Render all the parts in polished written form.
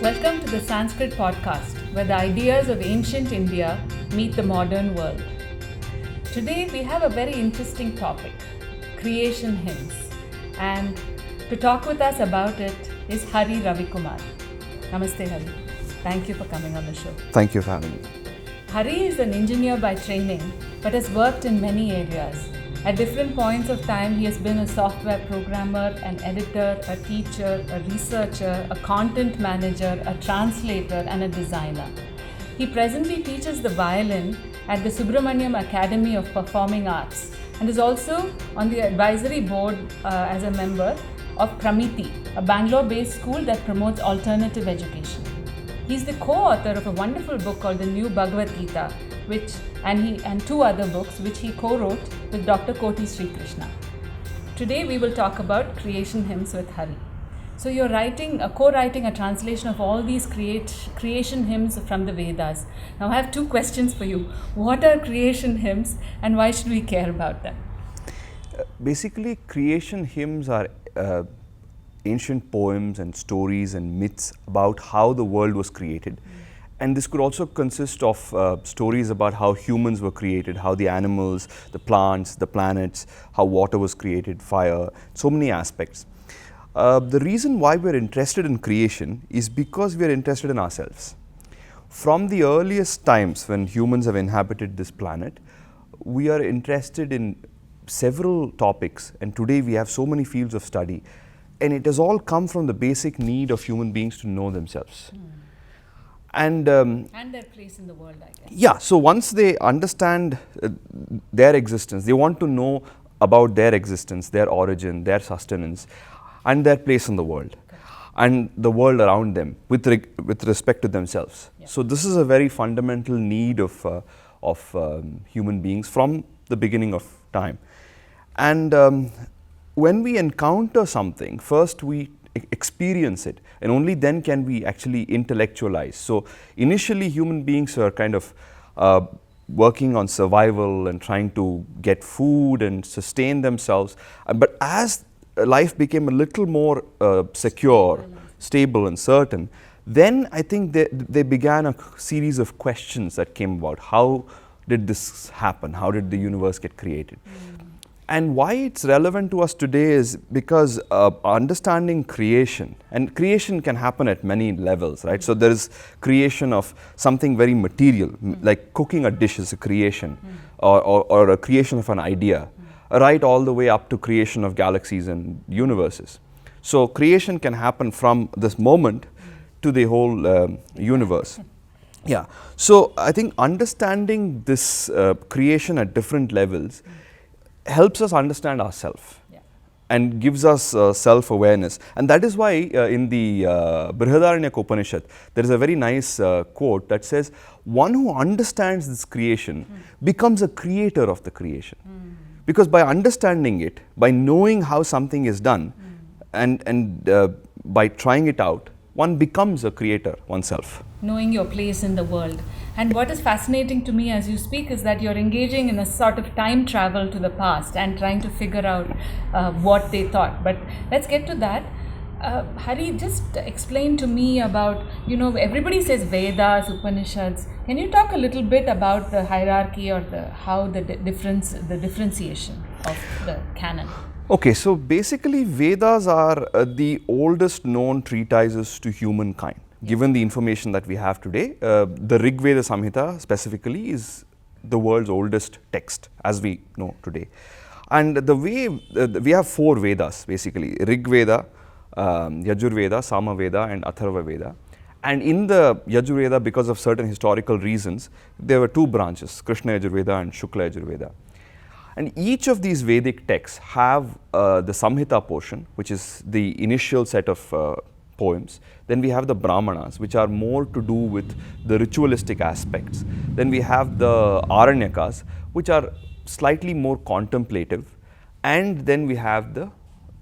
Welcome to the Sanskrit Podcast, where the ideas of ancient India meet the modern world. Today we have a very interesting topic, creation hymns. And to talk with us about it is hari.ravikumar. Namaste Hari. Thank you for coming on the show. Thank you for having me. Hari is an engineer by training, but has worked in many areas. At different points of time, he has been a software programmer, an editor, a teacher, a researcher, a content manager, a translator, and a designer. He presently teaches the violin at the Subramaniam Academy of Performing Arts and is also on the advisory board as a member of Pramiti, a Bangalore-based school that promotes alternative education. He's the co-author of a wonderful book called the New Bhagavad-Gita, and two other books which he co-wrote with Dr. Koti Sri Krishna. Today we will talk about creation hymns with Hari. So you're co-writing a translation of all these creation hymns from the Vedas. Now I have two questions for you. What are creation hymns and why should we care about them? Basically, creation hymns are ancient poems and stories and myths about how the world was created. And this could also consist of stories about how humans were created, how the animals, the plants, the planets, how water was created, fire, so many aspects. The reason why we're interested in creation is because we're interested in ourselves. From the earliest times when humans have inhabited this planet, we are interested in several topics, and today we have so many fields of study. And it has all come from the basic need of human beings to know themselves. And their place in the world, I guess. Yeah, so once they understand their existence, they want to know about their existence, their origin, their sustenance, and their place in the world, and the world around them with respect to themselves. Yeah. So this is a very fundamental need of human beings from the beginning of time. And when we encounter something, first we experience it, and only then can we actually intellectualize. So initially human beings are kind of working on survival and trying to get food and sustain themselves. But as life became a little more secure, stable and certain, then I think they began a series of questions that came about. How did this happen? How did the universe get created? And why it's relevant to us today is because understanding creation, and creation can happen at many levels, right? So there is creation of something very material, like cooking a dish is a creation, or a creation of an idea, right all the way up to creation of galaxies and universes. So creation can happen from this moment to the whole universe. Yeah. So I think understanding this creation at different levels helps us understand ourselves, and gives us self-awareness. And that is why in the Brihadaranyaka Upanishad, there is a very nice quote that says, one who understands this creation becomes a creator of the creation. Because by understanding it, by knowing how something is done, and by trying it out, one becomes a creator oneself. Knowing your place in the world. And what is fascinating to me as you speak is that you're engaging in a sort of time travel to the past and trying to figure out what they thought. But let's get to that. Hari, just explain to me about, everybody says Vedas, Upanishads. Can you talk a little bit about the hierarchy or the differentiation of the canon? Okay, so basically Vedas are the oldest known treatises to humankind. Given the information that we have today, the Rig Veda Samhita specifically is the world's oldest text as we know today. And the way we have four Vedas basically, Rig Veda, Yajur Veda, Sama Veda and Atharva Veda. And in the Yajur Veda, because of certain historical reasons, there were two branches, Krishna Yajur Veda and Shukla Yajur Veda. And each of these Vedic texts have the Samhita portion, which is the initial set of poems. Then we have the Brahmanas, which are more to do with the ritualistic aspects. Then we have the Aranyakas, which are slightly more contemplative. And then we have the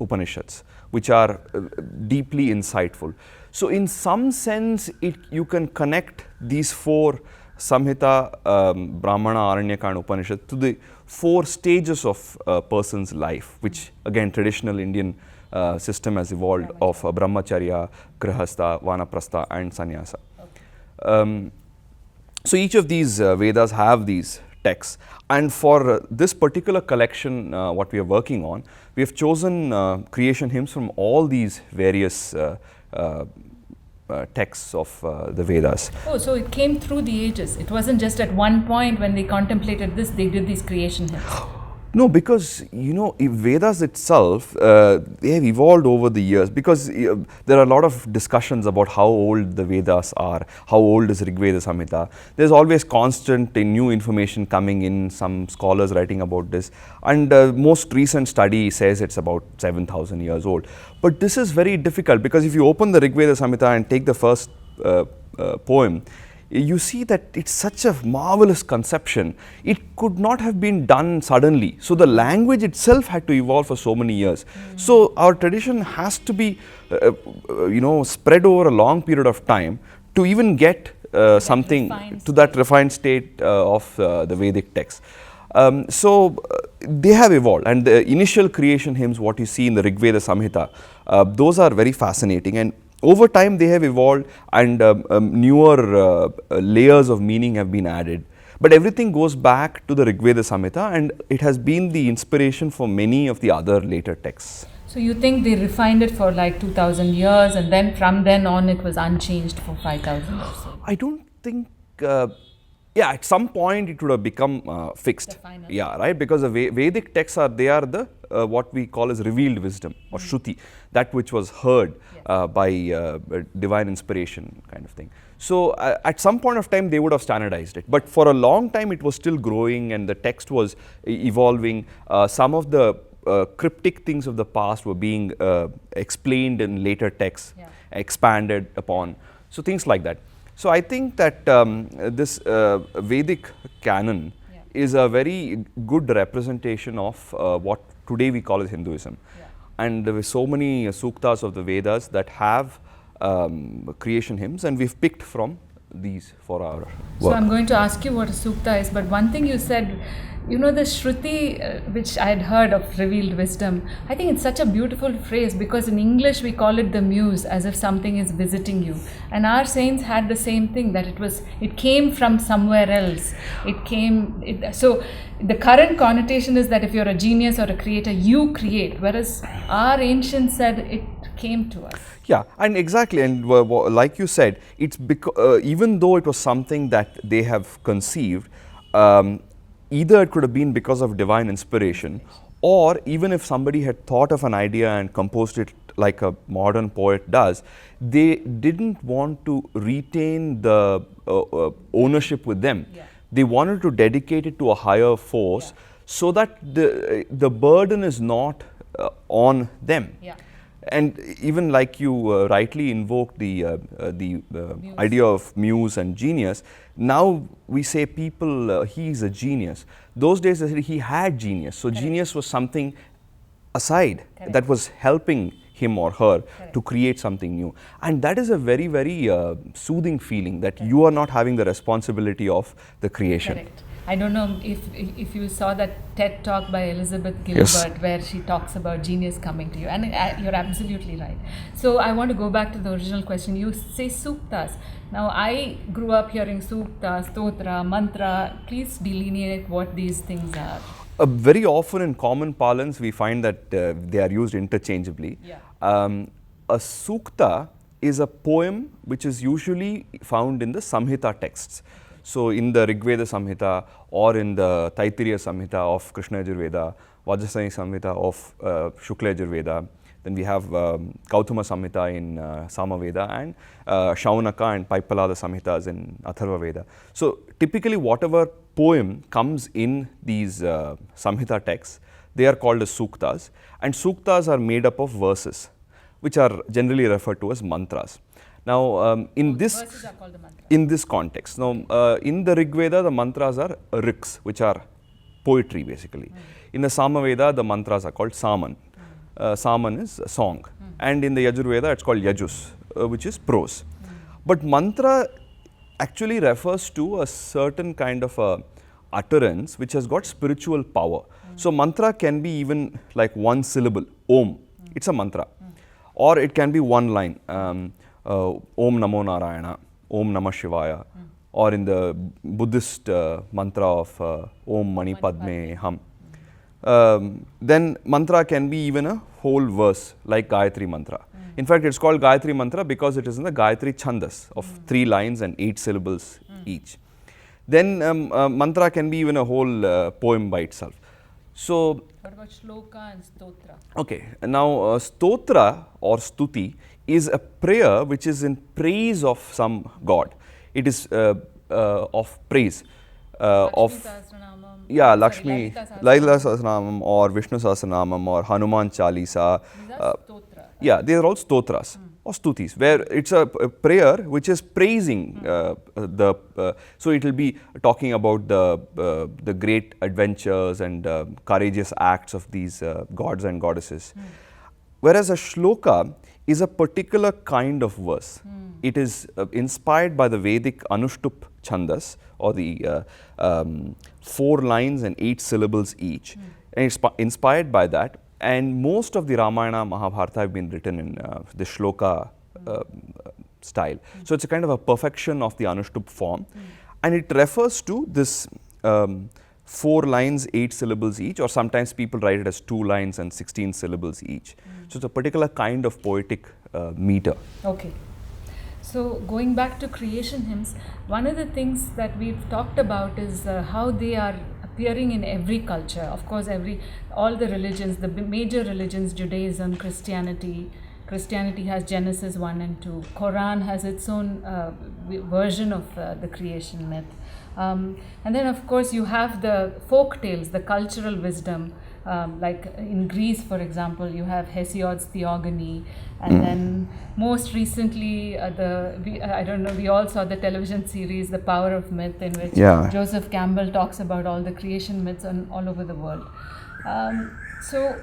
Upanishads, which are deeply insightful. So in some sense, you can connect these four Samhita, Brahmana, Aranyaka and Upanishad to the 4 stages of a person's life, which again traditional Indian system has evolved of Brahmacharya, Grihastha, Vanaprastha and Sannyasa. So each of these Vedas have these texts, and for this particular collection what we are working on, we have chosen creation hymns from all these various texts of the Vedas. Oh, so it came through the ages. It wasn't just at one point when they contemplated this, they did these creation hymns. No, because Vedas itself, they have evolved over the years, because there are a lot of discussions about how old the Vedas are, how old is Rigveda Samhita. There's always constant new information coming in, some scholars writing about this, and most recent study says it's about 7,000 years old. But this is very difficult, because if you open the Rigveda Samhita and take the first poem, you see that it's such a marvelous conception. It could not have been done suddenly. So the language itself had to evolve for so many years. So our tradition has to be, spread over a long period of time to even get something to that refined state of the Vedic text. So they have evolved, and the initial creation hymns, what you see in the Rigveda Samhita, those are very fascinating, and over time they have evolved, and newer layers of meaning have been added. But everything goes back to the Rigveda Samhita, and it has been the inspiration for many of the other later texts. So you think they refined it for like 2,000 years, and then from then on it was unchanged for 5,000 or so? I don't think, at some point it would have become fixed. Yeah, right, because the Vedic texts are the what we call as revealed wisdom or Shruti, that which was heard by divine inspiration kind of thing. So at some point of time they would have standardized it, but for a long time it was still growing and the text was evolving. Some of the cryptic things of the past were being explained in later texts, expanded upon, so things like that. So I think that this Vedic canon is a very good representation of what today we call as Hinduism. And there were so many suktas of the Vedas that have creation hymns, and we've picked from these for our work. So I'm going to ask you what a sukta is, but one thing you said, the Shruti, which I had heard of revealed wisdom, I think it's such a beautiful phrase, because in English we call it the muse, as if something is visiting you. And our saints had the same thing, that it came from somewhere else. So the current connotation is that if you're a genius or a creator, you create, whereas our ancients said it came to us. Yeah, and exactly, and like you said, it's even though it was something that they have conceived, either it could have been because of divine inspiration, or even if somebody had thought of an idea and composed it like a modern poet does, they didn't want to retain the ownership with them. They wanted to dedicate it to a higher force, so that the burden is not on them. And even like you rightly invoked the idea of muse and genius, now we say people, he is a genius. Those days they said he had genius. So genius was something aside that was helping him or her to create something new. And that is a very, very soothing feeling, that you are not having the responsibility of the creation. I don't know if you saw that TED talk by Elizabeth Gilbert, where she talks about genius coming to you, and you're absolutely right. So I want to go back to the original question. You say suktas. Now I grew up hearing sukta, stotra, mantra. Please delineate what these things are. Very often in common parlance we find that they are used interchangeably. A sukta is a poem which is usually found in the Samhita texts. So in the Rigveda Samhita, or in the Taittiriya Samhita of Krishna Yajurveda, Vajrasani Samhita of Shukla Yajurveda, then we have Gautama Samhita in Samaveda, and Shaunaka and Paipalada Samhitas in Atharva Veda. So typically whatever poem comes in these Samhita texts, they are called as suktas, and suktas are made up of verses, which are generally referred to as mantras. Now, in this context, now in the Rig Veda, the mantras are riks, which are poetry basically. In the Samaveda, the mantras are called saman. Saman is a song, and in the Yajurveda, it's called yajus, which is prose. But mantra actually refers to a certain kind of a utterance which has got spiritual power. So mantra can be even like one syllable, Om. It's a mantra. Or it can be one line, Om Namo Narayana, Om Namah Shivaya. Or in the Buddhist mantra of Om Mani Padme Hum. Then mantra can be even a whole verse like Gayatri mantra. In fact, it's called Gayatri mantra because it is in the Gayatri Chandas of 3 lines and 8 syllables each. Then mantra can be even a whole poem by itself. So, What about shloka and stotra? okay, now stotra or stuti is a prayer which is in praise of some god. It is of praise of Lakshmi Lalita Sahasranamam or Vishnu Sahasranamam or Hanuman Chalisa. These are stotra. Yeah, they are all stotras or stutis, where it's a prayer which is praising so it will be talking about the great adventures and courageous acts of these gods and goddesses. Whereas a shloka is a particular kind of verse. It is inspired by the Vedic Anushtup Chandas, or the 4 lines and 8 syllables each. And it's inspired by that. And most of the Ramayana, Mahabharata have been written in the shloka style. So it's a kind of a perfection of the Anushtup form. And it refers to this 4 lines, 8 syllables each, or sometimes people write it as 2 lines and 16 syllables each. So it's a particular kind of poetic meter. Okay. So going back to creation hymns, one of the things that we've talked about is how they are appearing in every culture. Of course, all the religions, the major religions, Judaism, Christianity. Christianity has Genesis 1 and 2. Quran has its own version of the creation myth. And then, of course, you have the folk tales, the cultural wisdom. Like in Greece, for example, you have Hesiod's Theogony, and then most recently, we all saw the television series The Power of Myth, in which Joseph Campbell talks about all the creation myths all over the world. So,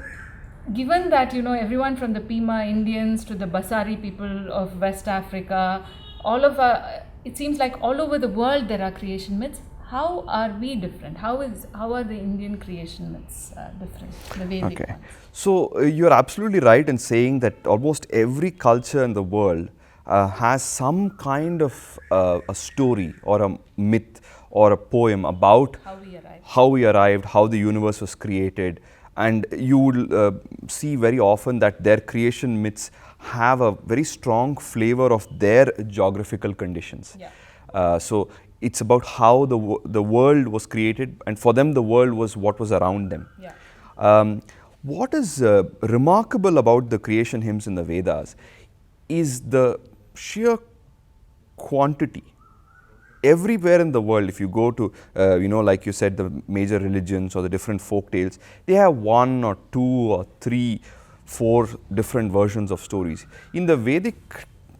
given that everyone from the Pima Indians to the Basari people of West Africa, it seems like all over the world there are creation myths. How are we different? How are the Indian creation myths different, the Vedic ones? So you're absolutely right in saying that almost every culture in the world has some kind of a story or a myth or a poem about how we arrived, how the universe was created. And you will see very often that their creation myths have a very strong flavor of their geographical conditions. So it's about how the world was created, and for them the world was what was around them. What is remarkable about the creation hymns in the Vedas is the sheer quantity. Everywhere in the world, if you go to, like you said, the major religions or the different folk tales, they have 1 or 2 or 3, 4 different versions of stories. In the Vedic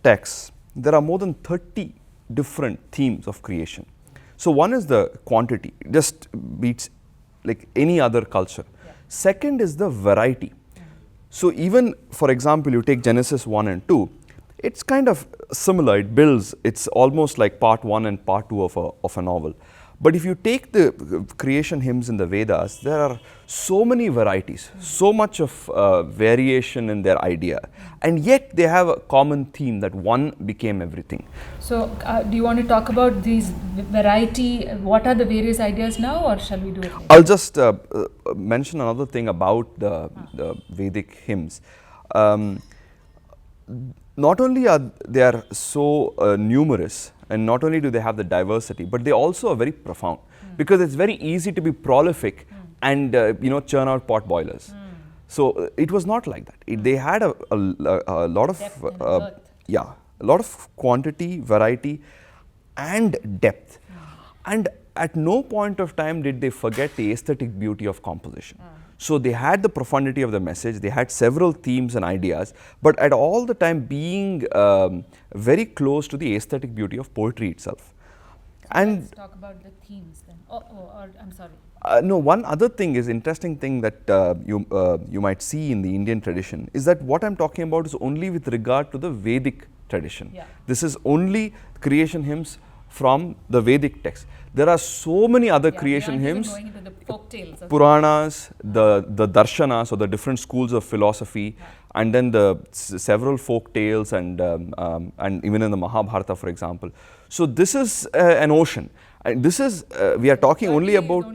texts, there are more than 30 different themes of creation. So one is the quantity, it just beats like any other culture. Second is the variety. So even, for example, you take Genesis 1 and 2, it's kind of similar, it builds, it's almost like part 1 and part 2 of a novel. But if you take the creation hymns in the Vedas, there are so many varieties, so much of variation in their idea, and yet they have a common theme that one became everything. So do you want to talk about these variety, what are the various ideas now, or shall we do it later? I'll just mention another thing about the Vedic hymns. Not only are they so numerous, and not only do they have the diversity, but they also are very profound, because it's very easy to be prolific and churn out pot boilers. So it was not like that. They had a lot of a lot of quantity, variety, and depth. And at no point of time did they forget the aesthetic beauty of composition. So they had the profundity of the message, they had several themes and ideas, but at all the time being very close to the aesthetic beauty of poetry itself. And let's talk about the themes then. I'm sorry. No, one other thing is interesting thing that you might see in the Indian tradition is that what I'm talking about is only with regard to the Vedic tradition. This is only creation hymns from the Vedic text. There are so many other creation hymns, going into the folk tales of Puranas, the Darshanas, or the different schools of philosophy, and then the several folk tales, and even in the Mahabharata, for example. So this is an ocean, and this is we are talking only about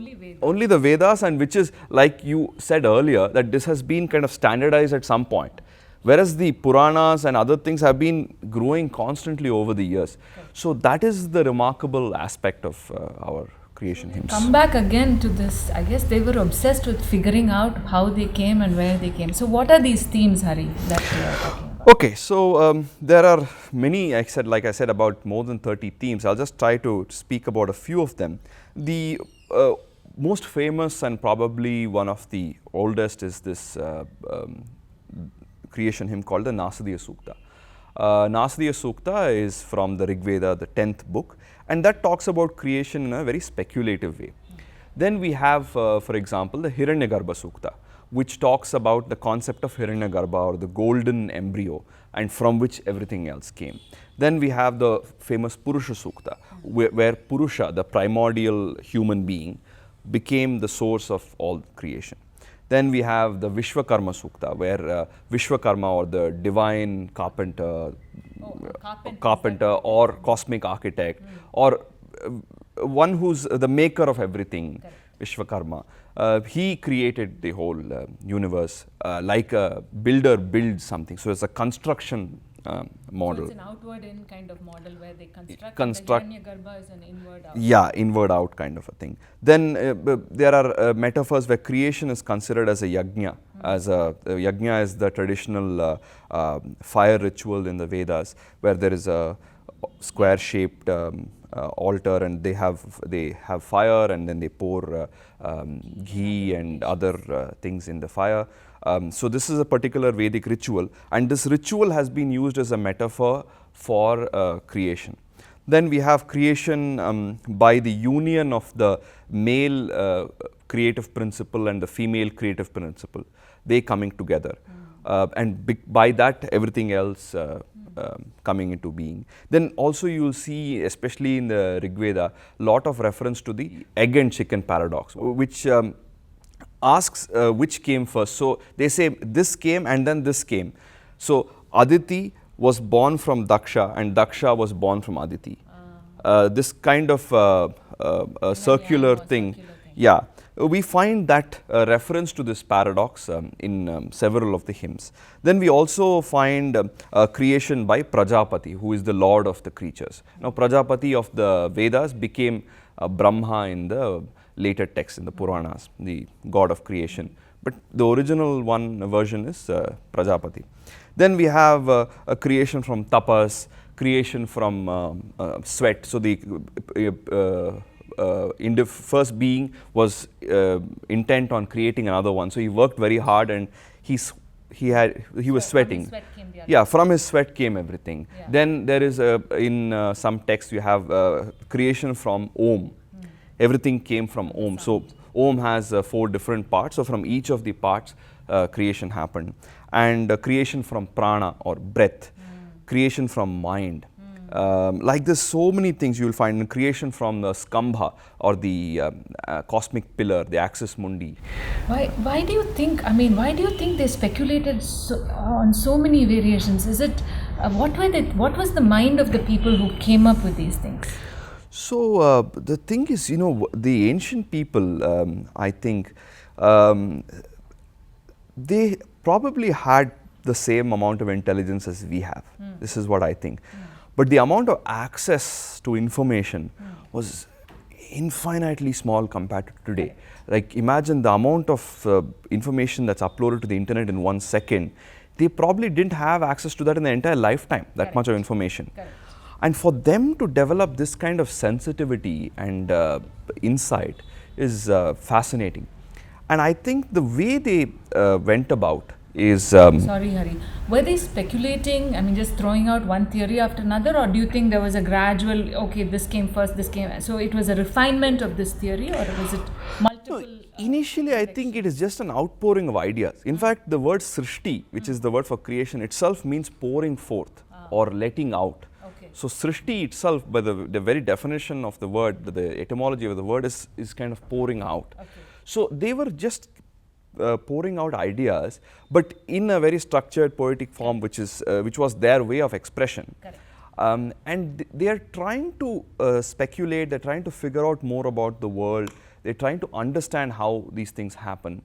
only the Vedas, and which is, like you said earlier, that this has been kind of standardized at some point. Whereas the Puranas and other things have been growing constantly over the years. So that is the remarkable aspect of our creation hymns. Come back again to this. I guess they were obsessed with figuring out how they came and where they came. So what are these themes, Hari, that we are talking about? Okay, so there are many, like I said, about more than 30 themes. I'll just try to speak about a few of them. The most famous and probably one of the oldest is this creation hymn called the Nasadiya Sukta. Nasadiya Sukta is from the Rig Veda, the 10th book, and that talks about creation in a very speculative way. Then we have, for example, the Hiranyagarbha Sukta, which talks about the concept of Hiranyagarbha, or the golden embryo, and from which everything else came. Then we have the famous Purusha Sukta, where Purusha, the primordial human being, became the source of all creation. Then we have the Vishwakarma Sukta, where Vishwakarma, or the divine carpenter, or cosmic architect, or one who's the maker of everything, Vishwakarma. He created the whole universe, like a builder builds something. So it's a construction model. So it's an outward-in kind of model where they construct. And the Hiranyagarbha is an inward-out. Yeah, inward-out kind of a thing. Then there are metaphors where creation is considered as a yajna. As a yajna is the traditional fire ritual in the Vedas, where there is a square-shaped altar, and they have fire, and then they pour ghee and other things in the fire. So this is a particular Vedic ritual, and this ritual has been used as a metaphor for creation. Then we have creation by the union of the male creative principle and the female creative principle, they coming together. And by that, everything else coming into being. Then also you will see, especially in the Rig Veda, lot of reference to the egg and chicken paradox, which asks which came first. So they say this came and then this came. So Aditi was born from Daksha, and Daksha was born from Aditi. This kind of circular thing. Yeah, we find that reference to this paradox in several of the hymns. Then we also find creation by Prajapati, who is the lord of the creatures. Now Prajapati of the Vedas became Brahma in the later texts, in the Puranas, the god of creation. But the original version is Prajapati. Then we have a creation from tapas, creation from sweat. So the first being was intent on creating another one. So he worked very hard, and he was sweating. Yeah, from his sweat came everything. Yeah. Then there is in some texts you have creation from Om. Everything came from Om. So Om has 4 different parts. So from each of the parts, creation happened. And creation from prana, or breath. Creation from mind. Like this, so many things you will find in creation from the skambha, or the cosmic pillar, the axis mundi. Why do you think? I mean, why do you think they speculated on so many variations? Is it what was the mind of the people who came up with these things? So the thing is, the ancient people, I think, they probably had the same amount of intelligence as we have. This is what I think. But the amount of access to information was infinitely small compared to today. Like, imagine the amount of information that's uploaded to the internet in 1 second. They probably didn't have access to that in their entire lifetime, that much of information. And for them to develop this kind of sensitivity and insight is fascinating. And I think the way they went about is... Sorry, Hari. Were they speculating, I mean, just throwing out one theory after another, or do you think there was a gradual, okay, this came first, this came... So it was a refinement of this theory, or was it multiple... No, initially, I think it is just an outpouring of ideas. In fact, the word srishti, which is the word for creation, itself means pouring forth or letting out. Okay. So Srishti itself, by the very definition of the word, the etymology of the word is kind of pouring out. Okay. So they were just pouring out ideas, but in a very structured poetic form, which was their way of expression. Correct. And they are trying to speculate, they're trying to figure out more about the world, they're trying to understand how these things happen.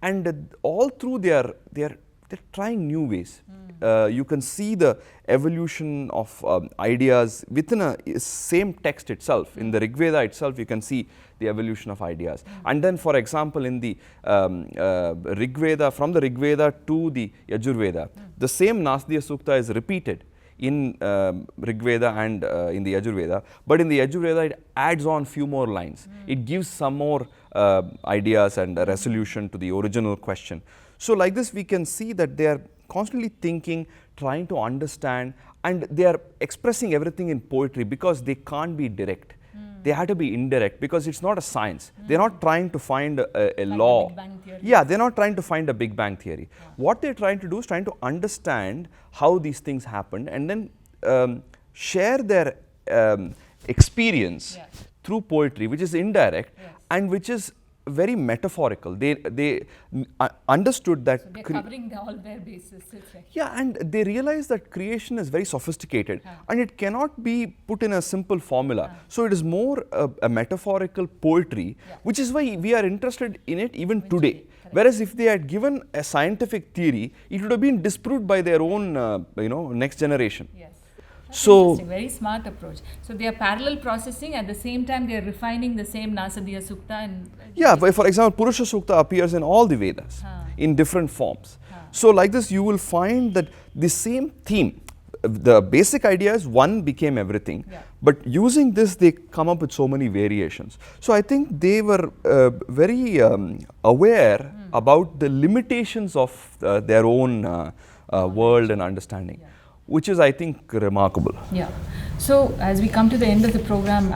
And all through they're trying new ways. You can see the evolution of ideas within a same text itself. In the Rig Veda itself, you can see the evolution of ideas. And then, for example, in the Rig Veda, from the Rig Veda to the Yajur Veda, the same Nasdiya Sukta is repeated in Rig Veda and in the Yajur Veda, but in the Yajur Veda it adds on few more lines. It gives some more ideas and a resolution to the original question. So like this we can see that they are constantly thinking, trying to understand, and they are expressing everything in poetry because they can't be direct. They have to be indirect because it's not a science. They're not trying to find a law. Big Bang Theory. Yeah, they're not trying to find a Big Bang Theory. Yeah. What they're trying to do is trying to understand how these things happened and then share their experience through poetry, which is indirect and which is very metaphorical. They understood that. So they're covering all their bases. Right. Yeah, and they realize that creation is very sophisticated and it cannot be put in a simple formula. So it is more a metaphorical poetry, which is why we are interested in it even today. Whereas if they had given a scientific theory, it would have been disproved by their own, next generation. Yes. So very smart approach. So they are parallel processing, at the same time they are refining the same Nasadiya Sukta. And yeah, for example, Purusha Sukta appears in all the Vedas in different forms. So like this you will find that the same theme, the basic idea is one became everything, but using this they come up with so many variations. So I think they were very aware about the limitations of their own world and understanding. Which is, I think, remarkable. Yeah. So, as we come to the end of the program,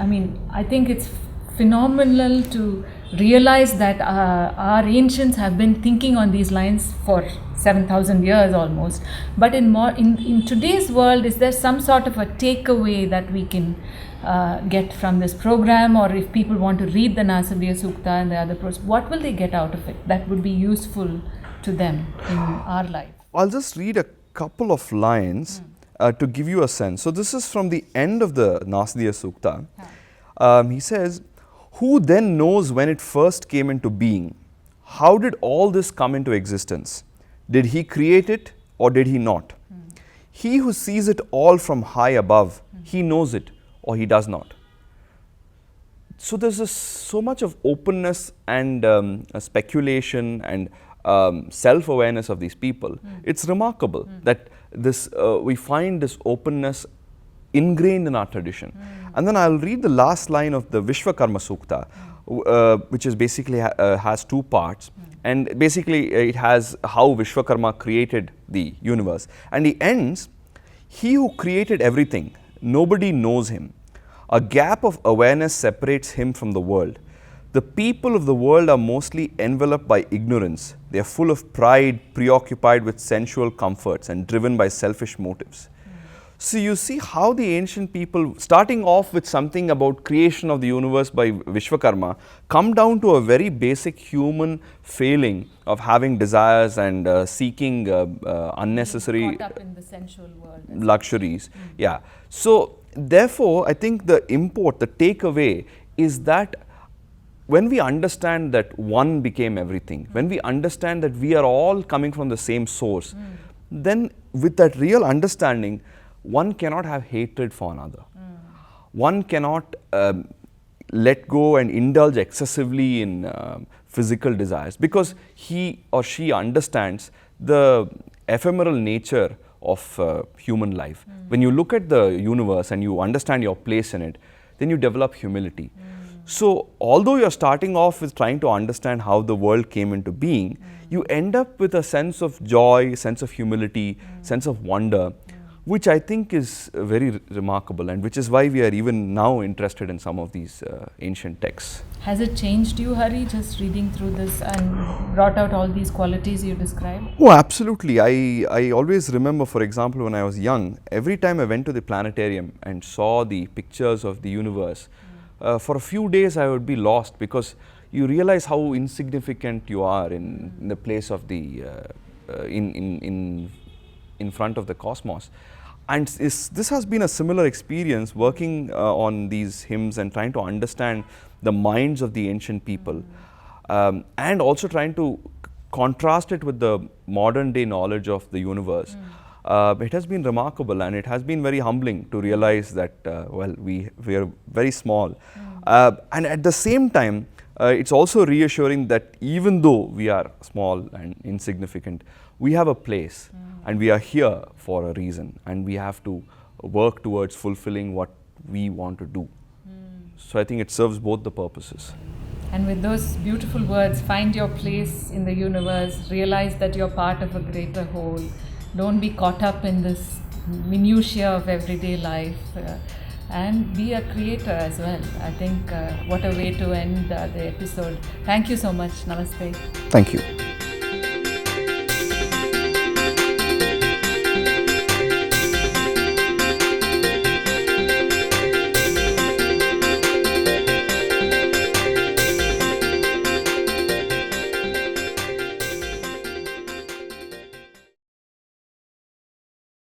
I think it's phenomenal to realize that our ancients have been thinking on these lines for 7,000 years almost. But in today's world, is there some sort of a takeaway that we can get from this program, or if people want to read the Nasadiya Sukta and the other prose, what will they get out of it that would be useful to them in our life? I'll just read a couple of lines to give you a sense. So this is from the end of the Nasadiya Sukta. He says, "Who then knows when it first came into being? How did all this come into existence? Did he create it or did he not? He who sees it all from high above, he knows it or he does not." So there's so much of openness and speculation and self-awareness of these people. It's remarkable that we find this openness ingrained in our tradition. And then I'll read the last line of the Vishwakarma Sukta, which is basically has two parts. And basically it has how Vishwakarma created the universe. And he ends, "He who created everything, nobody knows him. A gap of awareness separates him from the world. The people of the world are mostly enveloped by ignorance. They are full of pride, preoccupied with sensual comforts and driven by selfish motives." So you see how the ancient people, starting off with something about creation of the universe by Vishwakarma, come down to a very basic human failing of having desires and seeking unnecessary caught up in the sensual world, luxuries. Yeah. So therefore, I think the import, the takeaway is that when we understand that one became everything, when we understand that we are all coming from the same source, then with that real understanding, one cannot have hatred for another. One cannot let go and indulge excessively in physical desires because he or she understands the ephemeral nature of human life. When you look at the universe and you understand your place in it, then you develop humility. So, although you're starting off with trying to understand how the world came into being, you end up with a sense of joy, sense of humility, sense of wonder, which I think is very remarkable, and which is why we are even now interested in some of these ancient texts. Has it changed you, Hari, just reading through this and brought out all these qualities you described? Oh, absolutely. I always remember, for example, when I was young, every time I went to the planetarium and saw the pictures of the universe, for a few days I would be lost, because you realize how insignificant you are in the place of the in front of the cosmos. And this has been a similar experience working on these hymns and trying to understand the minds of the ancient people, and also trying to contrast it with the modern day knowledge of the universe. It has been remarkable, and it has been very humbling to realize that well, we are very small, and at the same time it's also reassuring that even though we are small and insignificant, we have a place, and we are here for a reason, and we have to work towards fulfilling what we want to do. So I think it serves both the purposes. And with those beautiful words, find your place in the universe, realize that you're part of a greater whole. Don't be caught up in this minutiae of everyday life, and be a creator as well. I think what a way to end the episode. Thank you so much. Namaste. Thank you.